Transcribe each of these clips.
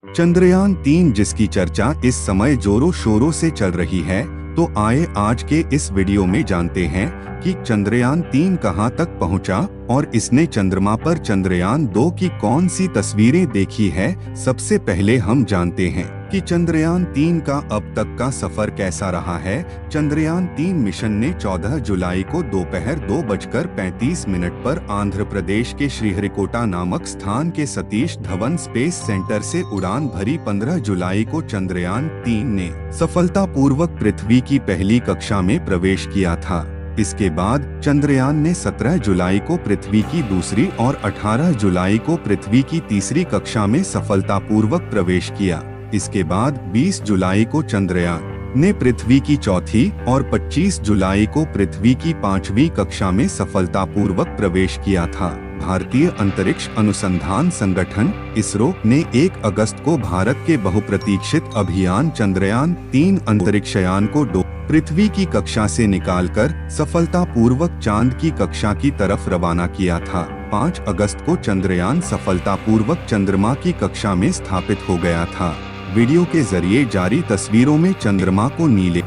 चंद्रयान 3 जिसकी चर्चा इस समय जोरों शोरों से चल रही है, तो आए आज के इस वीडियो में जानते हैं कि चंद्रयान 3 कहां तक पहुंचा और इसने चंद्रमा पर चंद्रयान 2 की कौन सी तस्वीरें देखी है। सबसे पहले हम जानते हैं कि चंद्रयान 3 का अब तक का सफर कैसा रहा है। चंद्रयान 3 मिशन ने 14 जुलाई को दोपहर 2:35 पर आंध्र प्रदेश के श्रीहरिकोटा नामक स्थान के सतीश धवन स्पेस सेंटर से उड़ान भरी। 15 जुलाई को चंद्रयान 3 ने सफलतापूर्वक पृथ्वी की पहली कक्षा में प्रवेश किया था। इसके बाद चंद्रयान ने 17 जुलाई को पृथ्वी की दूसरी और 18 जुलाई को पृथ्वी की तीसरी कक्षा में सफलतापूर्वक प्रवेश किया। इसके बाद 20 जुलाई को चंद्रयान ने पृथ्वी की चौथी और 25 जुलाई को पृथ्वी की 5वीं कक्षा में सफलतापूर्वक प्रवेश किया था। भारतीय अंतरिक्ष अनुसंधान संगठन इसरो ने 1 अगस्त को भारत के बहुप्रतीक्षित अभियान चंद्रयान 3 अंतरिक्षयान को पृथ्वी की कक्षा से निकालकर सफलतापूर्वक चांद की कक्षा की तरफ रवाना किया था। 5 अगस्त को चंद्रयान सफलतापूर्वक चंद्रमा की कक्षा में स्थापित हो गया था। वीडियो के जरिए जारी तस्वीरों में चंद्रमा को नीले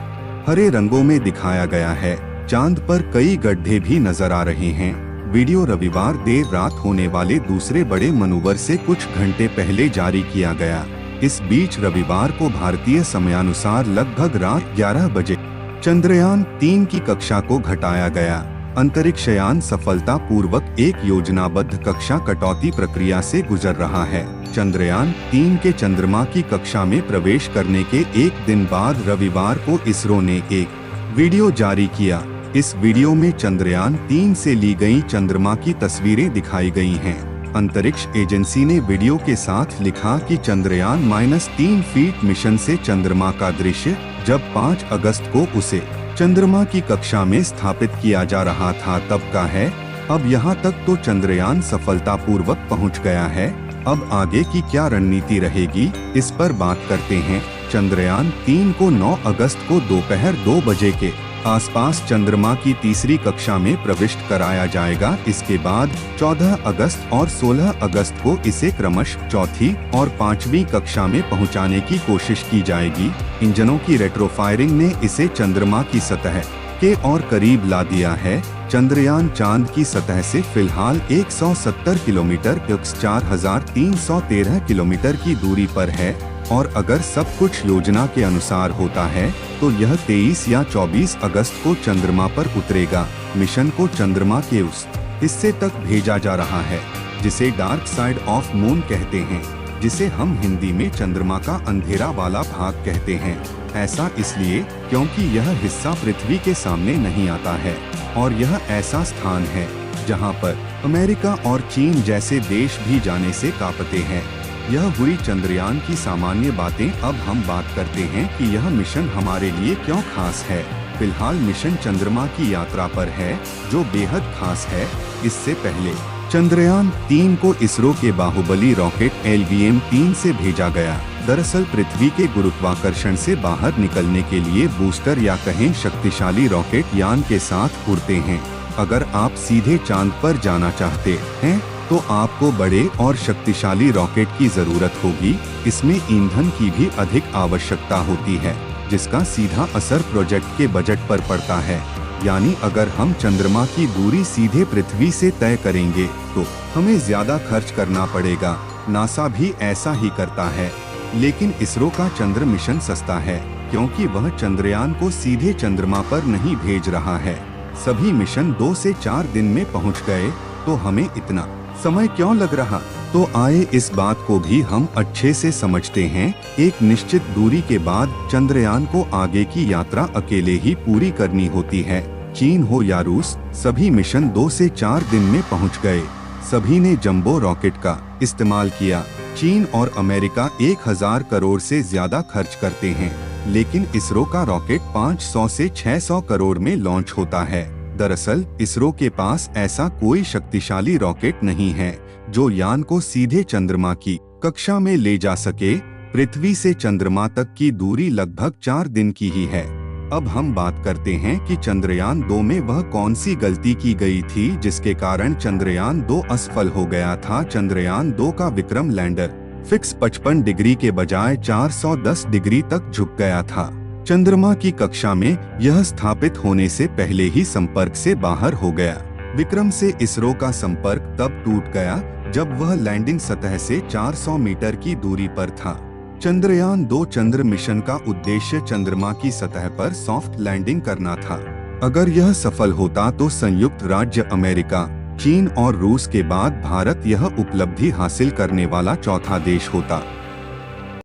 हरे रंगों में दिखाया गया है। चांद पर कई गड्ढे भी नजर आ रहे हैं। वीडियो रविवार देर रात होने वाले दूसरे बड़े मनूवर से कुछ घंटे पहले जारी किया गया। इस बीच रविवार को भारतीय समयानुसार लगभग रात 11 बजे चंद्रयान 3 की कक्षा को घटाया गया। अंतरिक्षयान सफलतापूर्वक एक योजनाबद्ध कक्षा कटौती प्रक्रिया से गुजर रहा है। चंद्रयान 3 के चंद्रमा की कक्षा में प्रवेश करने के एक दिन बाद रविवार को इसरो ने एक वीडियो जारी किया। इस वीडियो में चंद्रयान 3 से ली गई चंद्रमा की तस्वीरें दिखाई गई हैं। अंतरिक्ष एजेंसी ने वीडियो के साथ लिखा कि चंद्रयान -3 फीट मिशन से चंद्रमा का दृश्य जब 5 अगस्त को उसे चंद्रमा की कक्षा में स्थापित किया जा रहा था तब का है। अब यहाँ तक तो चंद्रयान सफलतापूर्वक पहुँच गया है। अब आगे की क्या रणनीति रहेगी, इस पर बात करते हैं। चंद्रयान 3 को 9 अगस्त को दोपहर 2 बजे के आसपास चंद्रमा की तीसरी कक्षा में प्रविष्ट कराया जाएगा। इसके बाद 14 अगस्त और 16 अगस्त को इसे क्रमशः चौथी और 5वीं कक्षा में पहुंचाने की कोशिश की जाएगी। इंजनों की रेट्रोफायरिंग ने इसे चंद्रमा की सतह के और करीब ला दिया है। चंद्रयान चांद की सतह से फिलहाल 170 किलोमीटर 4313 किलोमीटर की दूरी पर है और अगर सब कुछ योजना के अनुसार होता है तो यह 23 या 24 अगस्त को चंद्रमा पर उतरेगा। मिशन को चंद्रमा के उस हिस्से तक भेजा जा रहा है जिसे डार्क साइड ऑफ मून कहते हैं, जिसे हम हिंदी में चंद्रमा का अंधेरा वाला भाग कहते हैं। ऐसा इसलिए क्योंकि यह हिस्सा पृथ्वी के सामने नहीं आता है और यह ऐसा स्थान है जहां पर अमेरिका और चीन जैसे देश भी जाने से कांपते हैं। यह हुई चंद्रयान की सामान्य बातें। अब हम बात करते हैं कि यह मिशन हमारे लिए क्यों खास है। फिलहाल मिशन चंद्रमा की यात्रा पर है जो बेहद खास है। इससे पहले चंद्रयान 3 को इसरो के बाहुबली रॉकेट LVM-3 से भेजा गया। दरअसल पृथ्वी के गुरुत्वाकर्षण से बाहर निकलने के लिए बूस्टर या कहें शक्तिशाली रॉकेट यान के साथ उड़ते हैं। अगर आप सीधे चांद पर जाना चाहते हैं तो आपको बड़े और शक्तिशाली रॉकेट की जरूरत होगी। इसमें ईंधन की भी अधिक आवश्यकता होती है जिसका सीधा असर प्रोजेक्ट के बजट पर पड़ता है। यानी अगर हम चंद्रमा की दूरी सीधे पृथ्वी से तय करेंगे तो हमें ज्यादा खर्च करना पड़ेगा। नासा भी ऐसा ही करता है, लेकिन इसरो का चंद्र मिशन सस्ता है क्योंकि वह चंद्रयान को सीधे चंद्रमा पर नहीं भेज रहा है। सभी मिशन 2 से 4 दिन में पहुंच गए, तो हमें इतना समय क्यों लग रहा। तो आए इस बात को भी हम अच्छे से समझते हैं। एक निश्चित दूरी के बाद चंद्रयान को आगे की यात्रा अकेले ही पूरी करनी होती है। चीन हो या रूस, सभी मिशन 2 से 4 दिन में पहुंच गए। सभी ने जंबो रॉकेट का इस्तेमाल किया। चीन और अमेरिका 1000 करोड़ से ज्यादा खर्च करते हैं, लेकिन इसरो का रॉकेट 500 से 600 करोड़ में लॉन्च होता है। दरअसल इसरो के पास ऐसा कोई शक्तिशाली रॉकेट नहीं है जो यान को सीधे चंद्रमा की कक्षा में ले जा सके। पृथ्वी से चंद्रमा तक की दूरी लगभग 4 दिन की ही है। अब हम बात करते हैं कि चंद्रयान 2 में वह कौन सी गलती की गई थी जिसके कारण चंद्रयान 2 असफल हो गया था। चंद्रयान 2 का विक्रम लैंडर फिक्स 55 डिग्री के बजाय 410 डिग्री तक झुक गया था। चंद्रमा की कक्षा में यह स्थापित होने से पहले ही संपर्क से बाहर हो गया। विक्रम से इसरो का संपर्क तब टूट गया जब वह लैंडिंग सतह से 400 मीटर की दूरी पर था। चंद्रयान 2 चंद्र मिशन का उद्देश्य चंद्रमा की सतह पर सॉफ्ट लैंडिंग करना था। अगर यह सफल होता तो संयुक्त राज्य अमेरिका, चीन और रूस के बाद भारत यह उपलब्धि हासिल करने वाला चौथा देश होता।